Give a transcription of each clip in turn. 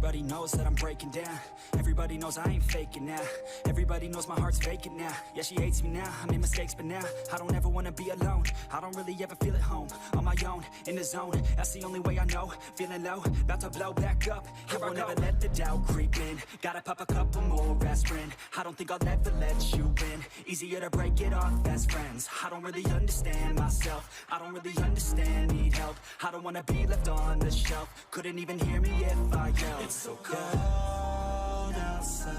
Everybody knows that I'm breaking down. Everybody knows I ain't faking now. Everybody knows my heart's vacant now. Yeah, she hates me now, I made mistakes but now I don't ever wanna be alone. I don't really ever feel at home. On my own, in the zone, that's the only way I know. Feeling low, about to blow back up. Here I won't ever let the doubt creep in. Gotta pop a couple more aspirin. I don't think I'll ever let you in. Easier to break it off best friends. I don't really understand myself. I don't really understand, need help. I don't wanna be left on the shelf. Couldn't even hear me if I yelled. It's so cold outside,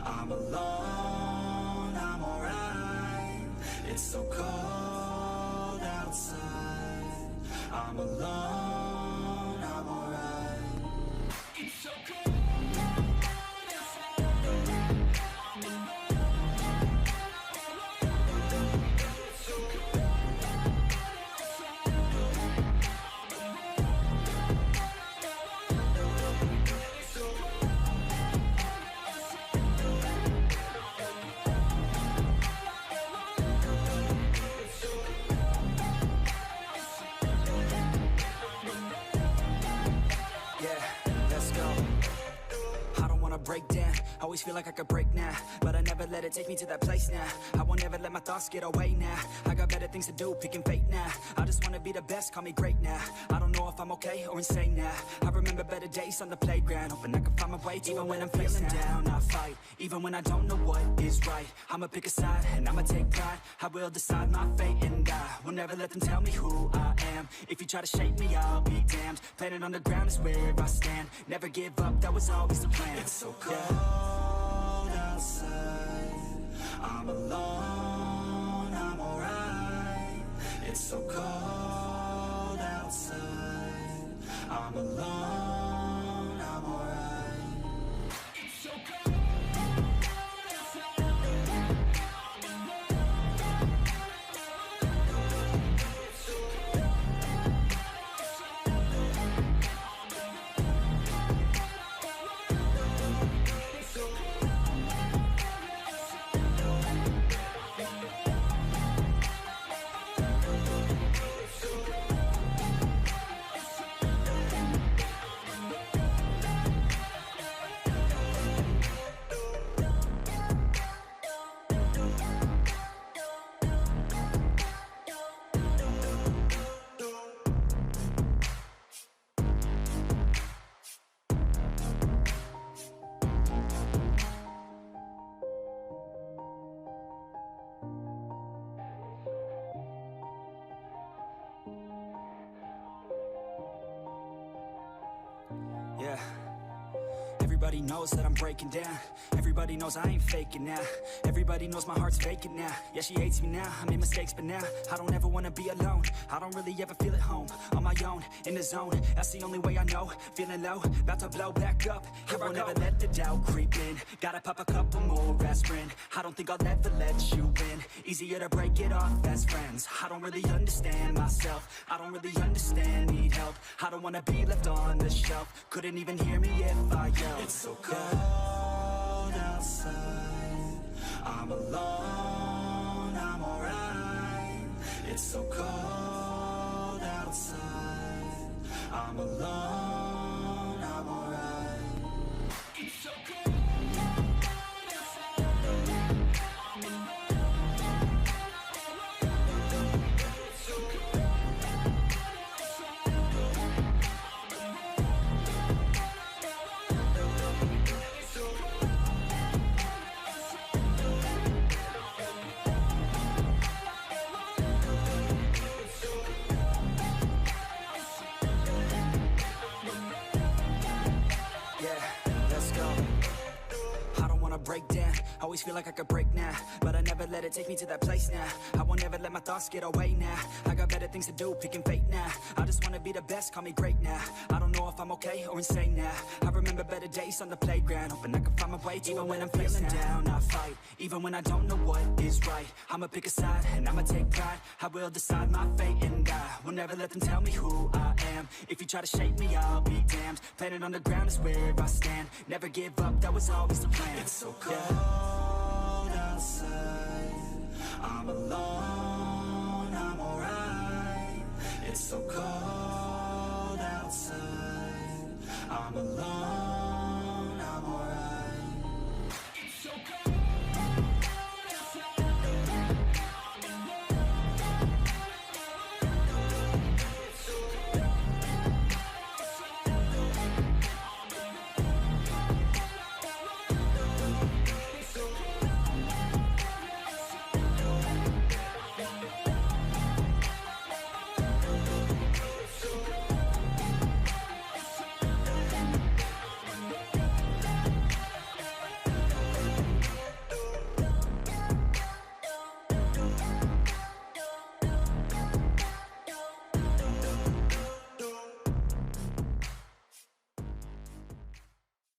I'm alone, I'm alright. It's so cold outside, I'm alone, I'm alright. It's so cold. Break down, always feel like I could break now, but I never let it take me to that place now. I won't ever let my thoughts get away now. I got better things to do, picking fate now. I just wanna be the best, call me great now. I don't know if I'm okay or insane now. I remember better days on the playground, hoping I can find my way. Even when I'm feeling down, I fight. Even when I don't know what is right, I'ma pick a side and I'ma take pride. I will decide my fate and I will never let them tell me who I am. If you try to shape me, I'll be damned. Planet on the ground is where I stand. Never give up, that was always the plan. It's so cold outside, I'm alone, I'm alright. It's so cold outside, I'm alone, I'm alright. It's so cold. Everybody knows that I'm breaking down. Everybody knows I ain't faking now. Everybody knows my heart's vacant now. Yeah, she hates me now, I made mistakes but now I don't ever wanna be alone. I don't really ever feel at home. On my own, in the zone, that's the only way I know. Feeling low, about to blow back up. Here I won't ever let the doubt creep in. Gotta pop a couple more aspirin. I don't think I'll ever let you in. Easier to break it off best friends. I don't really understand myself. I don't really understand, need help. I don't wanna be left on the shelf. Couldn't even hear me if I yelled. It's so cold outside, I'm alone, I'm alright. It's so cold outside, I'm alone, I'm alright. It's so cold. Break down, always feel like I could break now, but I never let it take me to that place now. I won't ever let my thoughts get away now. I got better things to do, picking fate now. I just wanna be the best, call me great now. I don't know if I'm okay or insane now. I remember better days on the playground, hoping I can find my way. Even when I'm feeling down, I fight. Even when I don't know what is right, I'ma pick a side and I'ma take pride. I will decide my fate and I will never let them tell me who I am. If you try to shape me, I'll be damned. Planet on the ground is where I stand. Never give up, that was always the plan. It's so cold outside, I'm alone, I'm alright. It's so cold outside, I'm I'm alone, I'm alright. It's okay.